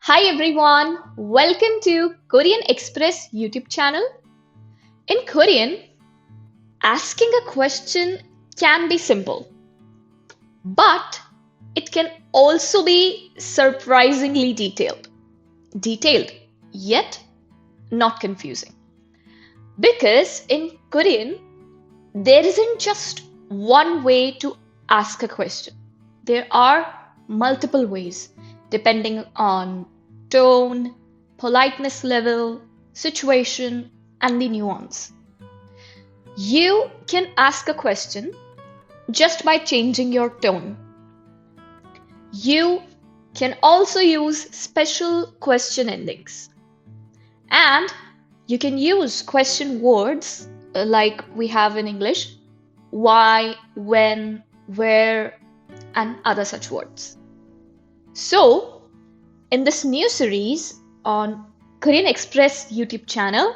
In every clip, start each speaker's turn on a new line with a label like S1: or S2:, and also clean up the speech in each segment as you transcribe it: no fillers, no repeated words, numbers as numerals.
S1: Hi everyone, welcome to Korean Express YouTube channel. In Korean, asking a question can be simple, but it can also be surprisingly detailed. Detailed, yet not confusing. Because in Korean, there isn't just one way to ask a question. There are multiple ways depending on tone, politeness level, situation, and the nuance. You can ask a question just by changing your tone. You can also use special question endings. And you can use question words like we have in English: why, when, where, and other such words. So, in this new series on Korean Express YouTube channel,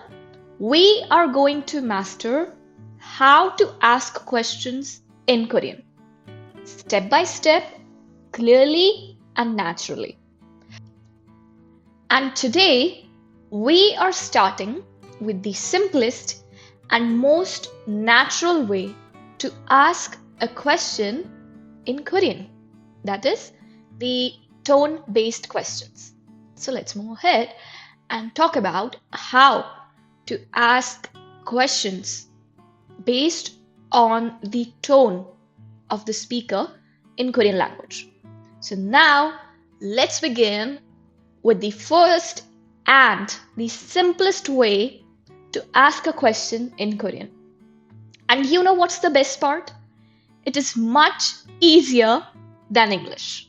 S1: we are going to master how to ask questions in Korean, step by step, clearly and naturally. And today, we are starting with the simplest and most natural way to ask a question in Korean. That is the tone-based questions. So let's move ahead and talk about how to ask questions based on the tone of the speaker in Korean language. So now let's begin with the first and the simplest way to ask a question in Korean. And you know what's the best part? It is much easier than English.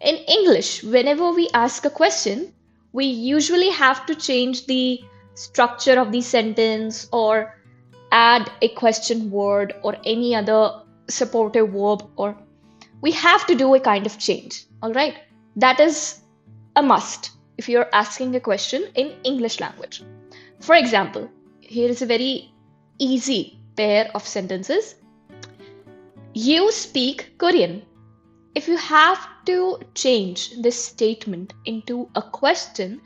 S1: In English, whenever we ask a question, we usually have to change the structure of the sentence or add a question word or any other supportive verb, or we have to do a kind of change. All right, that is a must if you're asking a question in English language. For example, here is a very easy pair of sentences. You speak Korean. If you have to change this statement into a question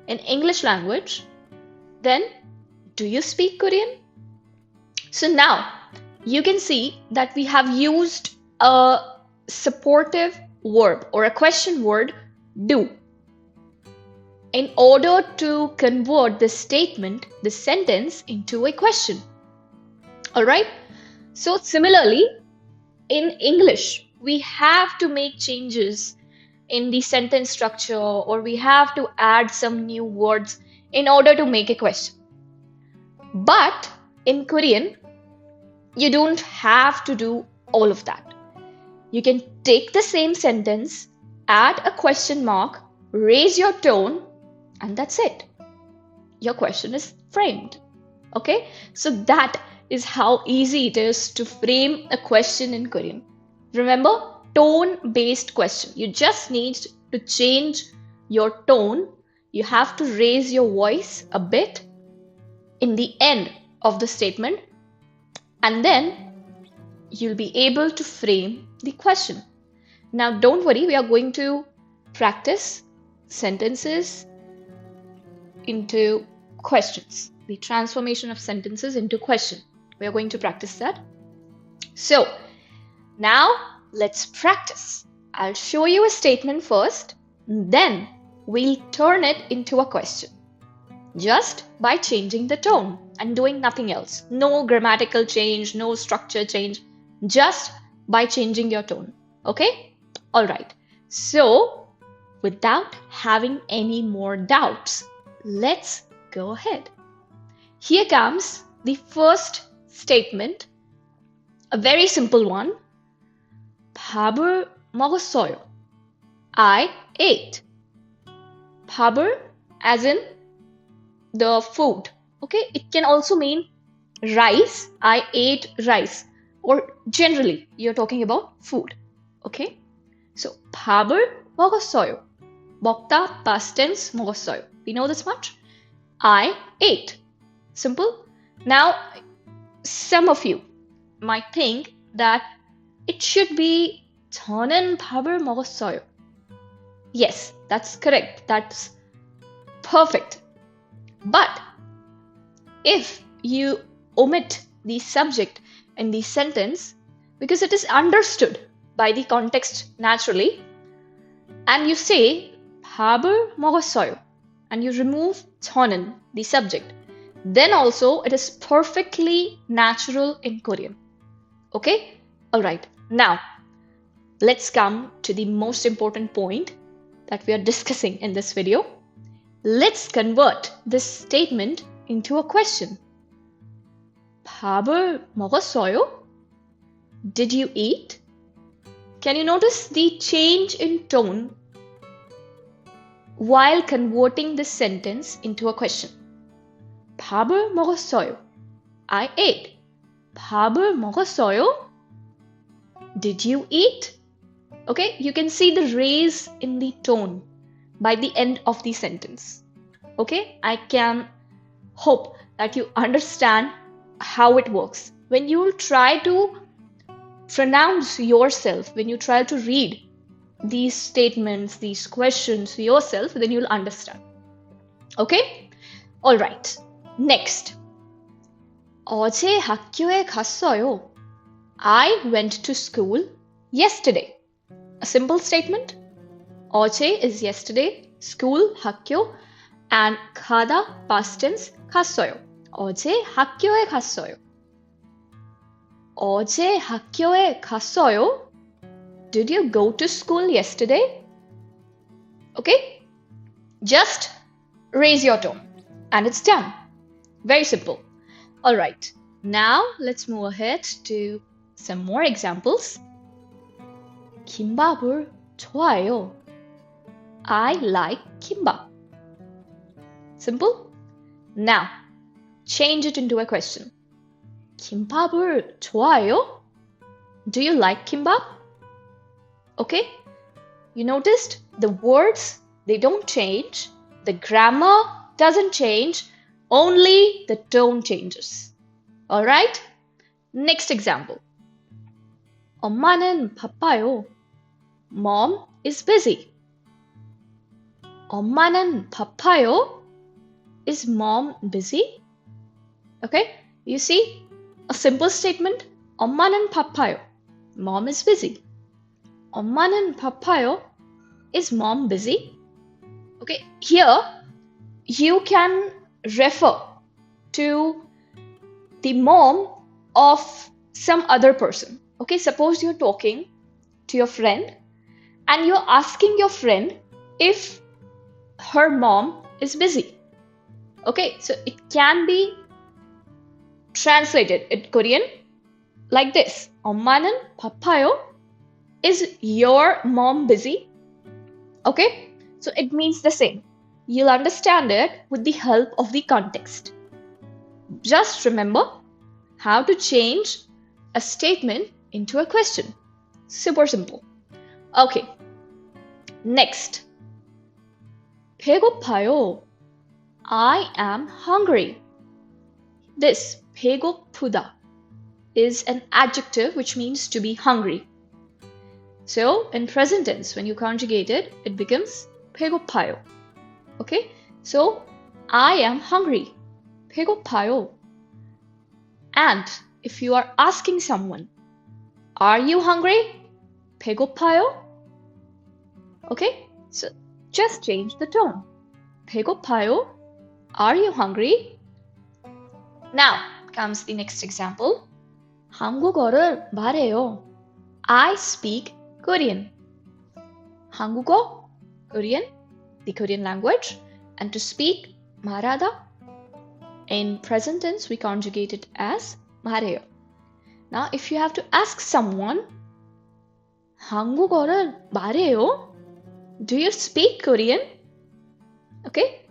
S1: in English language, then do you speak Korean? So now you can see that we have used a supportive verb or a question word, do, in order to convert this statement, this sentence, into a question. All right. So similarly, in English, we have to make changes in the sentence structure, or we have to add some new words in order to make a question. But in Korean, you don't have to do all of that. You can take the same sentence, add a question mark, raise your tone, and that's it. Your question is framed. Okay? So that is how easy it is to frame a question in Korean. Remember, tone-based question. You just need to change your tone. You have to raise your voice a bit in the end of the statement, and then you'll be able to frame the question. Now, don't worry, we are going to practice sentences into questions, the transformation of sentences into question. We are going to practice that. So, now let's practice. I'll show you a statement first, then we'll turn it into a question. Just by changing the tone and doing nothing else. No grammatical change, no structure change, just by changing your tone. Okay? All right. So, without having any more doubts, let's go ahead. Here comes the first statement, a very simple one. 밥을 먹었어요. I ate. 밥을 as in the food. Okay, it can also mean rice. I ate rice. Or generally, you're talking about food. Okay, so 밥을 먹었어요. 먹다 past tense 먹었어요. We know this much. I ate. Simple. Now, some of you might think that it should be 저는 밥을 먹었어요. Yes, that's correct. That's perfect. But if you omit the subject in the sentence because it is understood by the context naturally, and you say 밥을 먹었어요 and you remove 저는, the subject, then also it is perfectly natural in Korean. Okay? Alright, now let's come to the most important point that we are discussing in this video. Let's convert this statement into a question. 밥을 먹었어요? Did you eat? Can you notice the change in tone while converting this sentence into a question? 밥을 먹었어요. I ate. 밥을 먹었어요? Did you eat? Okay, you can see the raise in the tone by the end of the sentence. Okay, I can hope that you understand how it works. When you try to pronounce yourself, when you try to read these statements, these questions yourself, then you'll understand. Okay? Alright. Next. 어제 학교에 갔어요. I went to school yesterday. A simple statement. 어제 is yesterday, school, 학교, and 가다, past tense, 갔어요. 어제 학교에 갔어요. 어제 학교에 갔어요? Did you go to school yesterday? Okay? Just raise your tone and it's done. Very simple. Alright, now let's move ahead to some more examples. 김밥을 좋아해요. I like kimbap. Simple? Now, change it into a question. 김밥을 좋아해요? Do you like kimbap? Okay? You noticed the words, they don't change. The grammar doesn't change. Only the tone changes. Alright? Next example. 엄마는 바빠요. Mom is busy. 엄마는 바빠요? Is mom busy? Okay? You see? A simple statement. 엄마는 바빠요. Mom is busy. 엄마는 바빠요? Is mom busy? Okay, here you can refer to the mom of some other person. Okay, suppose you're talking to your friend and you're asking your friend if her mom is busy. Okay, so it can be translated in Korean like this. 엄마는 바빠요? Is your mom busy? Okay, so it means the same. You'll understand it with the help of the context. Just remember how to change a statement into a question. Super simple. Okay, next. 배고파요. I am hungry. This 배고프다 is an adjective which means to be hungry. So in present tense, when you conjugate it, it becomes 배고파요. Okay, so I am hungry. 배고파요. And if you are asking someone, are you hungry? 배고파요? Okay, so just change the tone. 배고파요? Are you hungry? Now comes the next example. 한국어를 말해요. I speak Korean. 한국어, Korean, the Korean language, and to speak, 말하다. In present tense, we conjugate it as 말해요. Now, if you have to ask someone, 한국어를 말해요? Do you speak Korean? Okay,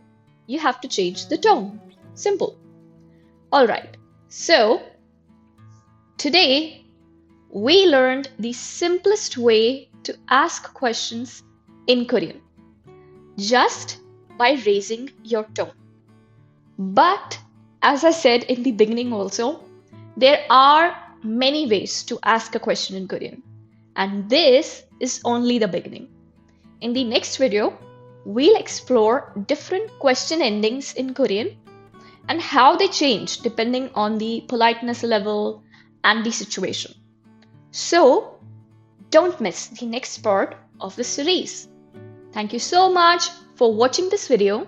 S1: you have to change the tone. Simple. Alright, so today we learned the simplest way to ask questions in Korean, just by raising your tone. But as I said in the beginning also, there are many ways to ask a question in Korean, and this is only the beginning. In the next video, we'll explore different question endings in Korean and how they change depending on the politeness level and the situation. So, don't miss the next part of the series. Thank you so much for watching this video.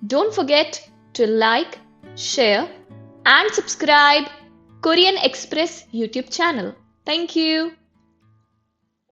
S1: Don't forget to like, share, and subscribe Korean Express YouTube channel. Thank you.